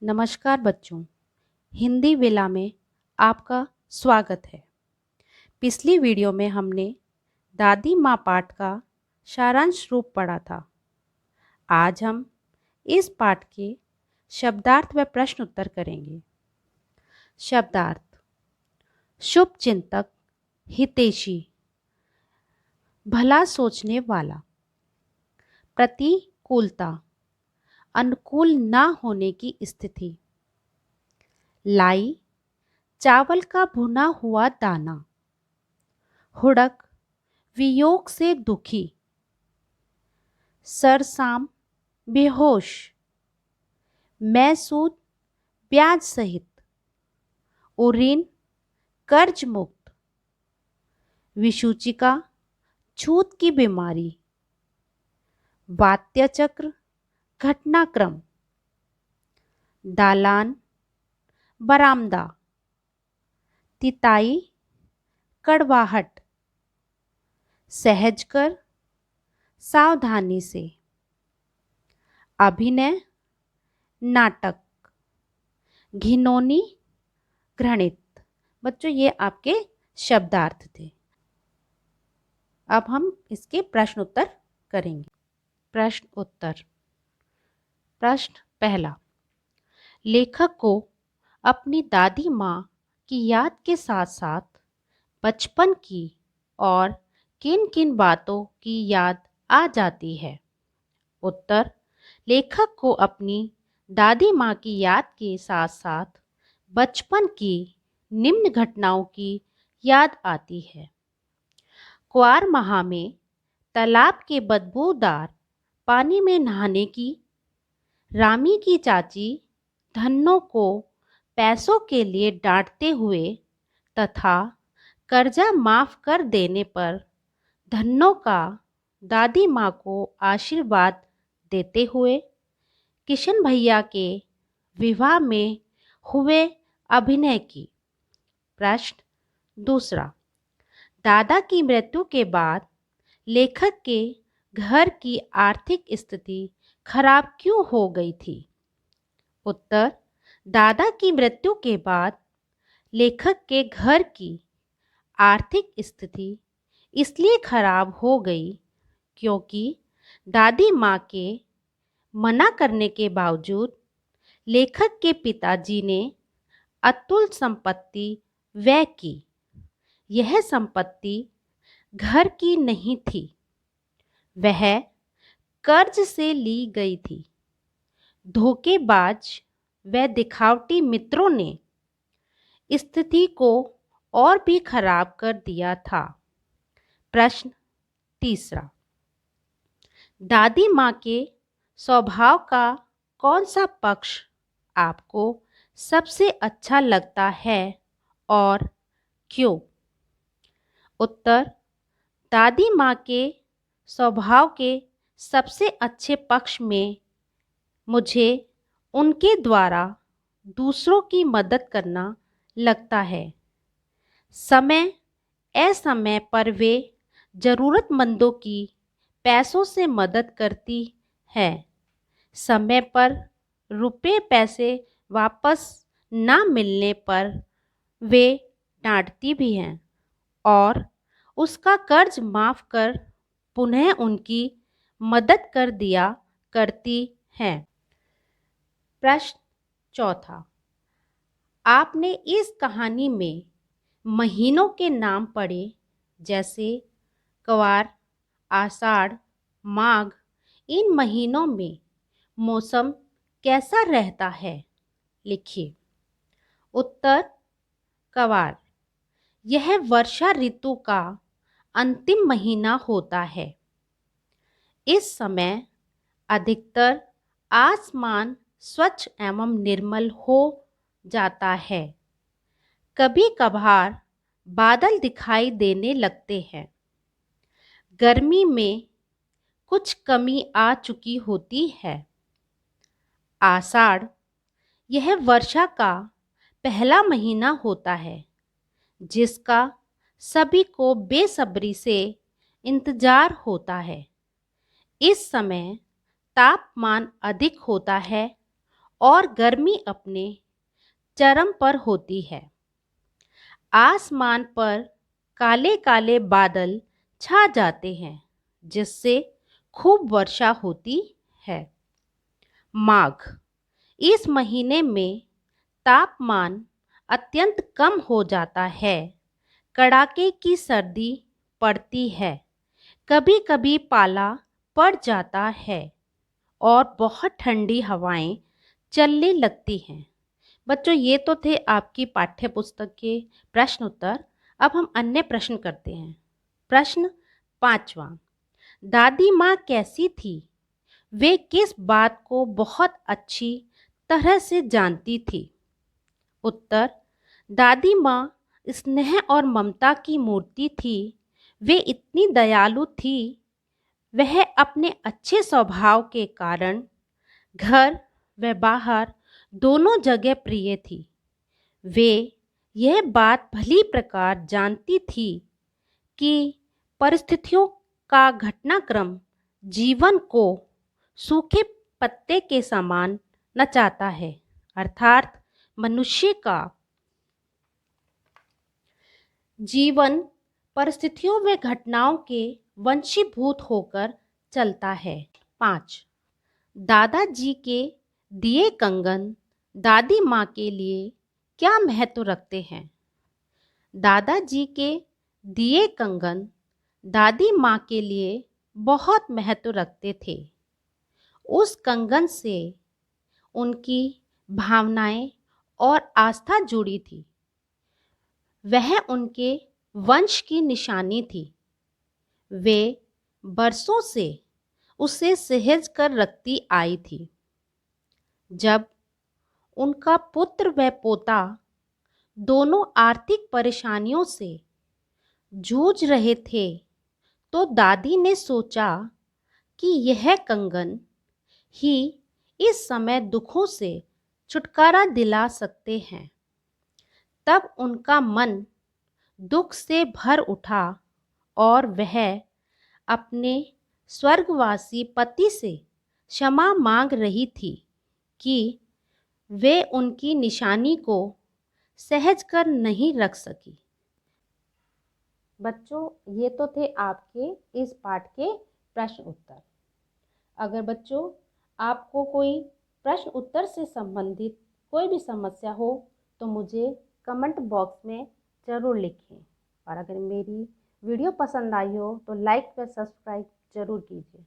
नमस्कार बच्चों, हिंदी विला में आपका स्वागत है। पिछली वीडियो में हमने दादी माँ पाठ का सारांश रूप पढ़ा था। आज हम इस पाठ के शब्दार्थ व प्रश्न उत्तर करेंगे। शब्दार्थ: शुभ चिंतक, हितैषी, भला सोचने वाला। प्रतिकूलता: अनुकूल ना होने की स्थिति। लाई: चावल का भुना हुआ दाना। हुड़क: वियोग से दुखी। सरसाम: बेहोश। मैसूद: ब्याज सहित। उरीन: कर्ज मुक्त। विसूचिका: छूत की बीमारी। वात्यचक्र: घटनाक्रम। दालान: बरामदा। तिताई: कड़वाहट। सहजकर: सावधानी से। अभिनय: नाटक। घिनौनी: घृणित। बच्चों, ये आपके शब्दार्थ थे। अब हम इसके प्रश्न उत्तर करेंगे। प्रश्न उत्तर। प्रश्न पहला: लेखक को अपनी दादी माँ की याद के साथ साथ बचपन की और किन किन बातों की याद आ जाती है? उत्तर: लेखक को अपनी दादी माँ की याद के साथ साथ बचपन की निम्न घटनाओं की याद आती है। क्वार माह में तालाब के बदबूदार पानी में नहाने की, रामी की चाची धन्नो को पैसों के लिए डांटते हुए तथा कर्जा माफ कर देने पर धन्नो का दादी माँ को आशीर्वाद देते हुए, किशन भैया के विवाह में हुए अभिनय की। प्रश्न दूसरा: दादा की मृत्यु के बाद लेखक के घर की आर्थिक स्थिति खराब क्यों हो गई थी? उत्तर: दादा की मृत्यु के बाद लेखक के घर की आर्थिक स्थिति इसलिए खराब हो गई क्योंकि दादी माँ के मना करने के बावजूद लेखक के पिताजी ने अतुल संपत्ति व्यय की। यह संपत्ति घर की नहीं थी, वह कर्ज से ली गई थी। धोखेबाज व दिखावटी मित्रों ने स्थिति को और भी खराब कर दिया था। प्रश्न तीसरा: दादी माँ के स्वभाव का कौन सा पक्ष आपको सबसे अच्छा लगता है और क्यों? उत्तर: दादी माँ के स्वभाव के सबसे अच्छे पक्ष में मुझे उनके द्वारा दूसरों की मदद करना लगता है। समय असमय पर वे ज़रूरतमंदों की पैसों से मदद करती है। समय पर रुपए पैसे वापस ना मिलने पर वे डांटती भी हैं और उसका कर्ज माफ कर पुनः उनकी मदद कर दिया करती हैं। प्रश्न चौथा: आपने इस कहानी में महीनों के नाम पढ़े, जैसे क्वार, आषाढ़, माघ। इन महीनों में मौसम कैसा रहता है? लिखिए। उत्तर: क्वार। यह वर्षा ऋतु का अंतिम महीना होता है। इस समय अधिकतर आसमान स्वच्छ एवं निर्मल हो जाता है। कभी कभार बादल दिखाई देने लगते हैं। गर्मी में कुछ कमी आ चुकी होती है। आषाढ़: यह वर्षा का पहला महीना होता है जिसका सभी को बेसब्री से इंतजार होता है। इस समय तापमान अधिक होता है और गर्मी अपने चरम पर होती है। आसमान पर काले काले बादल छा जाते हैं, जिससे खूब वर्षा होती है। माघ, इस महीने में तापमान अत्यंत कम हो जाता है। कड़ाके की सर्दी पड़ती है, कभी कभी पाला पड़ जाता है और बहुत ठंडी हवाएं चलने लगती हैं। बच्चों, ये तो थे आपकी पाठ्य पुस्तक के प्रश्न उत्तर। अब हम अन्य प्रश्न करते हैं। प्रश्न 5वां, दादी माँ कैसी थी? वे किस बात को बहुत अच्छी तरह से जानती थी? उत्तर, दादी माँ स्नेह और ममता की मूर्ति थी। वे इतनी दयालु थी। वह अपने अच्छे स्वभाव के कारण घर व बाहर दोनों जगह प्रिय थी। वे यह बात भली प्रकार जानती थी कि परिस्थितियों का घटनाक्रम जीवन को सूखे पत्ते के समान नचाता है, अर्थात मनुष्य का जीवन परिस्थितियों व घटनाओं के वंशीभूत होकर चलता है। 5, दादाजी के दिए कंगन दादी माँ के लिए क्या महत्व रखते हैं? दादाजी के दिए कंगन दादी माँ के लिए बहुत महत्व रखते थे। उस कंगन से उनकी भावनाएं और आस्था जुड़ी थी। वह उनके वंश की निशानी थी। वे बरसों से उसे सहेज कर रखती आई थी। जब उनका पुत्र व पोता दोनों आर्थिक परेशानियों से जूझ रहे थे, तो दादी ने सोचा कि यह कंगन ही इस समय दुखों से छुटकारा दिला सकते हैं। तब उनका मन दुख से भर उठा और वह अपने स्वर्गवासी पति से क्षमा मांग रही थी कि वे उनकी निशानी को सहज कर नहीं रख सकी। बच्चों, ये तो थे आपके इस पाठ के प्रश्न उत्तर। अगर बच्चों आपको कोई प्रश्न उत्तर से संबंधित कोई भी समस्या हो तो मुझे कमेंट बॉक्स में ज़रूर लिखें। और अगर मेरी वीडियो पसंद आई हो तो लाइक व सब्सक्राइब ज़रूर कीजिए।